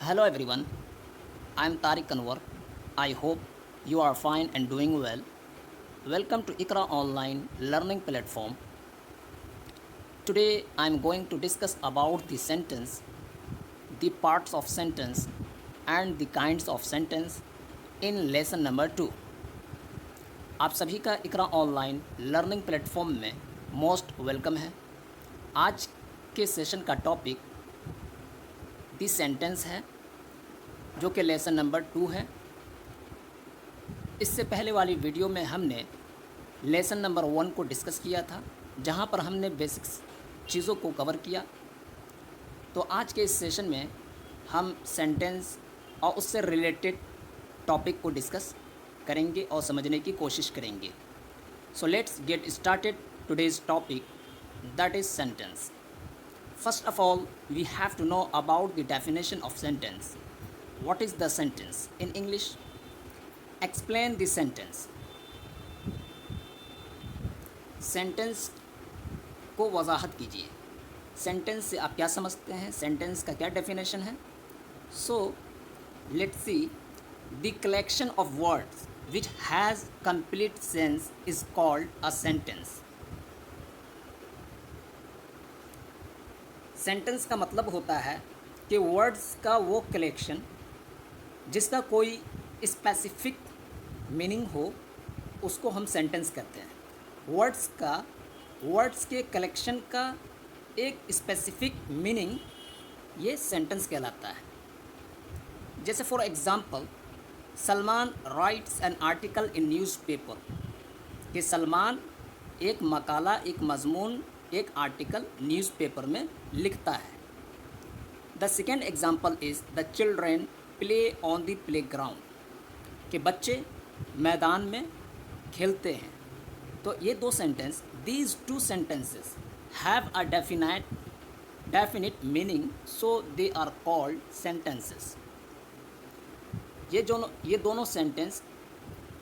Hello everyone, I am Tariq Anwar. I hope you are fine and doing well. Welcome to Ikra Online Learning Platform. Today I am going to discuss about the sentence, the parts of sentence and the kinds of sentence in lesson number 2. आप सभी का इकरा online learning platform में most welcome है। आज के session का topic the sentence है जो कि लेसन नंबर 2 है। इससे पहले वाली वीडियो में हमने लेसन नंबर 1 को डिस्कस किया था, जहां पर हमने बेसिक्स चीज़ों को कवर किया। तो आज के इस सेशन में हम सेंटेंस और उससे रिलेटेड टॉपिक को डिस्कस करेंगे और समझने की कोशिश करेंगे। So let's get started today's topic, that is sentence. First of all we have to know about the definition of sentence. What is the sentence in English? Explain the sentence. Sentence को वजाहत कीजिए। Sentence से आप क्या समझते हैं, sentence का क्या डेफिनेशन है। So let's see, the collection of words which has complete sense is called a sentence. Sentence का मतलब होता है कि वर्ड्स का वो कलेक्शन जिसका कोई स्पेसिफिक मीनिंग हो, उसको हम सेंटेंस कहते हैं। वर्ड्स के कलेक्शन का एक स्पेसिफिक मीनिंग ये सेंटेंस कहलाता है। जैसे for example, Salman rights an article in newspaper, कि सलमान एक मकाला, एक मजमून, एक आर्टिकल न्यूज़पेपर में लिखता है। The second example is the children play on the playground, कि बच्चे मैदान में खेलते हैं। तो ये दो sentence, these two sentences have a definite meaning, so they are called sentences. ये दोनों सेंटेंस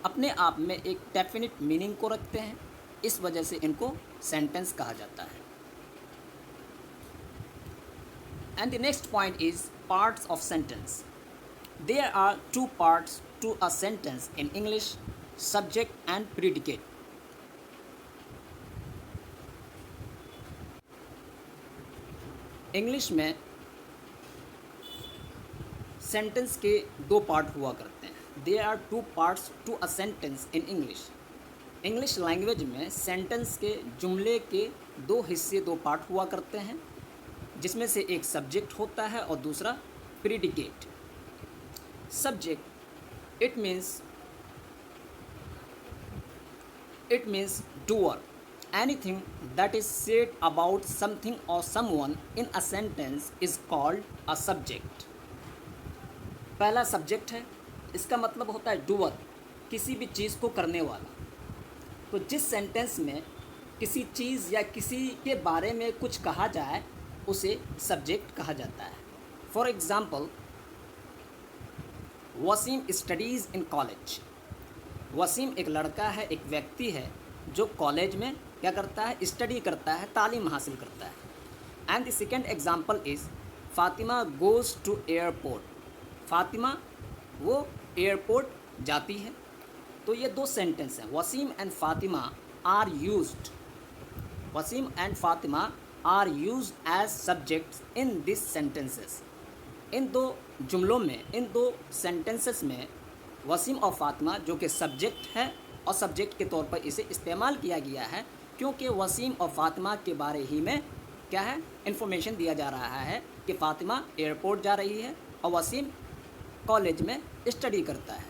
अपने आप में एक डेफिनिट मीनिंग को रखते हैं, इस वजह से इनको सेंटेंस कहा जाता है। And the next point is parts of sentence. There are two parts to a sentence in English: subject and predicate. English में सेंटेंस के दो पार्ट हुआ करते हैं। There are two parts to a sentence in English. English language में sentence के जुमले के दो हिस्से, दो पार्ट हुआ करते हैं, जिसमें से एक सब्जेक्ट होता है और दूसरा predicate. Subject, it means doer. Anything that is said about something or someone in a sentence is called a subject. पहला सब्जेक्ट है, इसका मतलब होता है डूअर, किसी भी चीज़ को करने वाला। तो जिस सेंटेंस में किसी चीज़ या किसी के बारे में कुछ कहा जाए, उसे सब्जेक्ट कहा जाता है। For example, Wasim studies in college. Wasim एक लड़का है, एक व्यक्ति है जो कॉलेज में क्या करता है, स्टडी करता है, तालीम हासिल करता है। And the second example is Fatima goes to airport. Fatima वो एयरपोर्ट जाती है। तो ये दो सेंटेंस हैं। Waseem and Fatima are used, Waseem and Fatima are used as subjects in this sentences. इन दो जुमलों में, इन दो सेंटेंसेस में वसीम और फ़ातिमा जो कि सब्जेक्ट है और सब्जेक्ट के तौर पर इसे इस्तेमाल किया गया है, क्योंकि वसीम और फ़ातिमा के बारे ही में क्या है, इन्फॉर्मेशन दिया जा रहा है कि फ़ातिमा एयरपोर्ट जा रही है और वसीम कॉलेज में स्टडी करता है।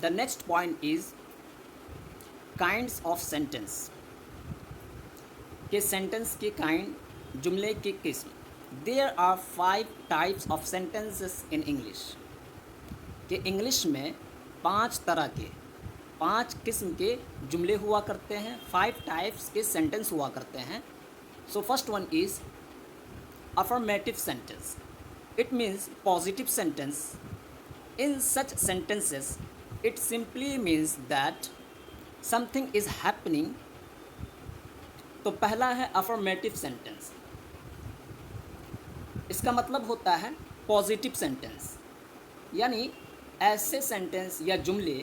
The next point is kinds of sentence, के सेंटेंस के काइंड, जुमले की किस्म। There are 5 types of sentences in English, कि इंग्लिश में 5 तरह के, 5 किस्म के जुमले हुआ करते हैं, 5 टाइप्स के सेंटेंस हुआ करते हैं। So first one is affirmative sentence. It means positive sentence. In such sentences it simply means that something is happening तो पहला है अफर्मेटिव सेंटेंस। इसका मतलब होता है पॉजिटिव सेंटेंस, यानी ऐसे सेंटेंस या जुमले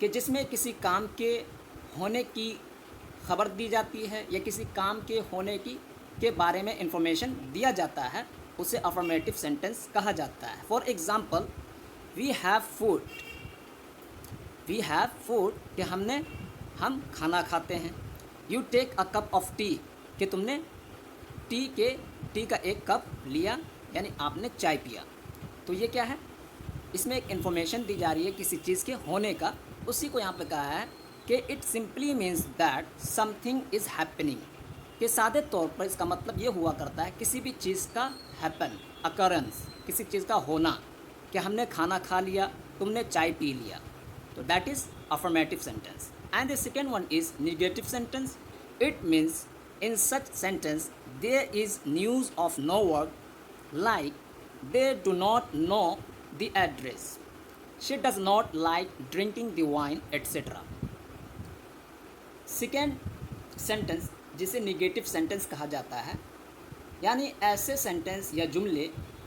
कि जिसमें किसी काम के होने की खबर दी जाती है या किसी काम के होने की के बारे में इंफॉर्मेशन दिया जाता है, उसे अफर्मेटिव सेंटेंस कहा जाता है। For example, we have food. We have food कि हम खाना खाते हैं। You take a cup of tea कि तुमने टी का एक कप लिया, यानी आपने चाय पिया। तो ये क्या है, इसमें एक इन्फॉर्मेशन दी जा रही है किसी चीज़ के होने का। उसी को यहाँ पे कहा है कि it simply means that something is happening, कि सादे तौर पर इसका मतलब ये हुआ करता है किसी भी चीज़ का हैपन, अकरेंस, किसी चीज़ का होना, कि हमने खाना खा लिया, तुमने चाय पी लिया। तो that is affirmative sentence. And the second one is negative sentence. It means in such sentence there is news of no word, like they do not know the address, she does not like drinking the wine, etc. Second sentence जिसे negative sentence कहा जाता है, यानी ऐसे sentence या जुमले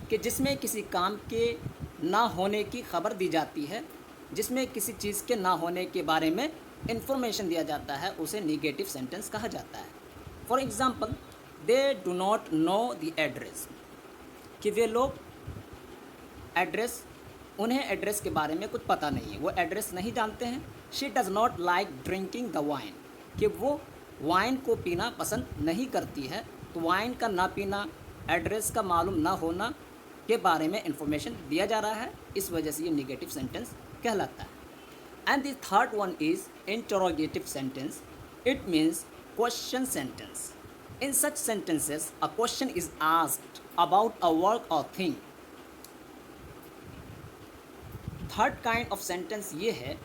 कि जिसमें किसी काम के ना होने की खबर दी जाती है, जिसमें किसी चीज़ के ना होने के बारे में इंफॉर्मेशन दिया जाता है, उसे निगेटिव सेंटेंस कहा जाता है। For example, they do not know the address, कि वे लोग उन्हें एड्रेस के बारे में कुछ पता नहीं है, वो एड्रेस नहीं जानते हैं। She does not like drinking the wine, कि वो वाइन को पीना पसंद नहीं करती है। तो वाइन का ना पीना, एड्रेस का मालूम ना होना के बारे में इंफॉर्मेशन दिया जा रहा है, इस वजह से ये निगेटिव सेंटेंस कहलाता है। And the third one is interrogative sentence. It means question sentence. In such sentences, a question is asked about a work or thing. Third kind of sentence ये है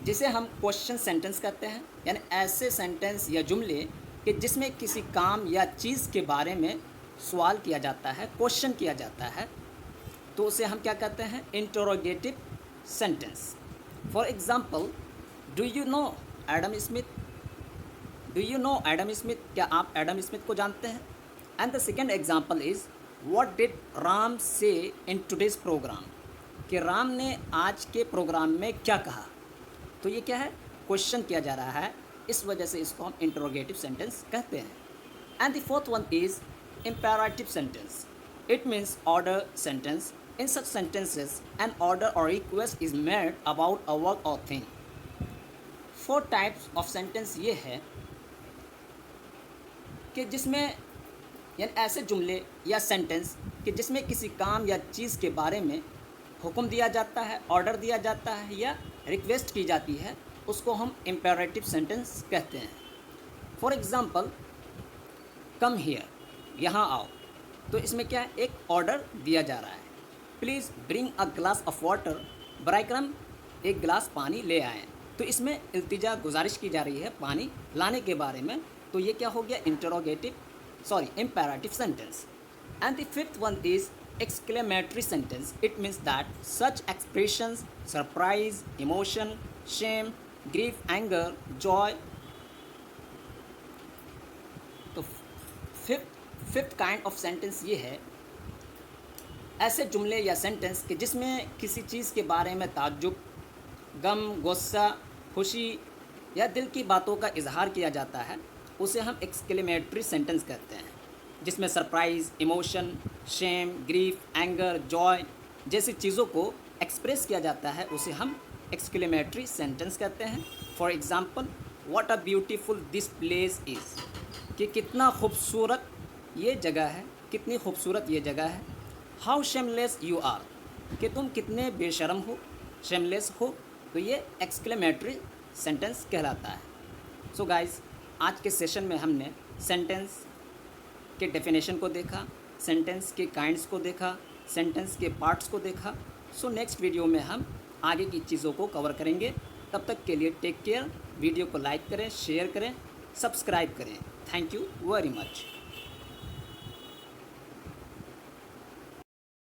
जिसे हम क्वेश्चन सेंटेंस कहते हैं, यानी ऐसे सेंटेंस या जुमले कि जिसमें किसी काम या चीज़ के बारे में सवाल किया जाता है, क्वेश्चन किया जाता है, तो उसे हम क्या कहते हैं, interrogative sentence. For example, do you know Adam Smith? Do you know Adam Smith? क्या आप एडम स्मिथ को जानते हैं? And the second example is what did Ram से इन टुडेज़ प्रोग्राम, कि राम ने आज के प्रोग्राम में क्या कहा। तो ये क्या है, क्वेश्चन किया जा रहा है, इस वजह से इसको हम इंटरोगेटिव सेंटेंस कहते हैं। And the fourth one is imperative sentence. It means order sentence. In such sentences an order और request is made about a work और थिंग। 4 टाइप्स ऑफ सेंटेंस ये है कि जिसमें यानी ऐसे जुमले या सेंटेंस कि जिसमें किसी काम या चीज़ के बारे में हुक्म दिया जाता है, ऑर्डर दिया जाता है या रिक्वेस्ट की जाती है, उसको हम इम्पेरेटिव सेंटेंस कहते हैं। फॉर एग्ज़ाम्पल, कम हियर, यहाँ आओ। तो इसमें क्या है, एक ऑर्डर दिया जा रहा है, please bring a glass of water, बराइक्रम एक गिलास पानी ले आएँ। तो इसमें इल्तिजा, गुजारिश की जा रही है पानी लाने के बारे में। तो ये क्या हो गया, imperative sentence. And the fifth one is exclamatory sentence. It means that such expressions, surprise, emotion, shame, grief, anger, joy. तो फिफ्थ काइंड ऑफ सेंटेंस ये है, ऐसे जुमले या सेंटेंस कि जिसमें किसी चीज़ के बारे में ताज्जुब, गम, गुस्सा, खुशी या दिल की बातों का इजहार किया जाता है, उसे हम एक्सक्लेमेटरी सेंटेंस कहते हैं। जिसमें surprise, emotion, shame, grief, anger, joy जैसी चीज़ों को एक्सप्रेस किया जाता है, उसे हम एक्सक्लेमेटरी सेंटेंस कहते हैं। For example, what a beautiful this place is, कि कितना खूबसूरत ये जगह है, कितनी खूबसूरत ये जगह है। हाउ शेमलेस यू आर, कि तुम कितने बेशर्म हो, शेमलेस हो। तो ये एक्सक्लेमेटरी सेंटेंस कहलाता है। सो गाइस, आज के सेशन में हमने सेंटेंस के डेफिनेशन को देखा, सेंटेंस के काइंड्स को देखा, सेंटेंस के पार्ट्स को देखा। सो नेक्स्ट वीडियो में हम आगे की चीज़ों को कवर करेंगे। तब तक के लिए टेक केयर। वीडियो को लाइक करें, शेयर करें, सब्सक्राइब करें। Thank you very much.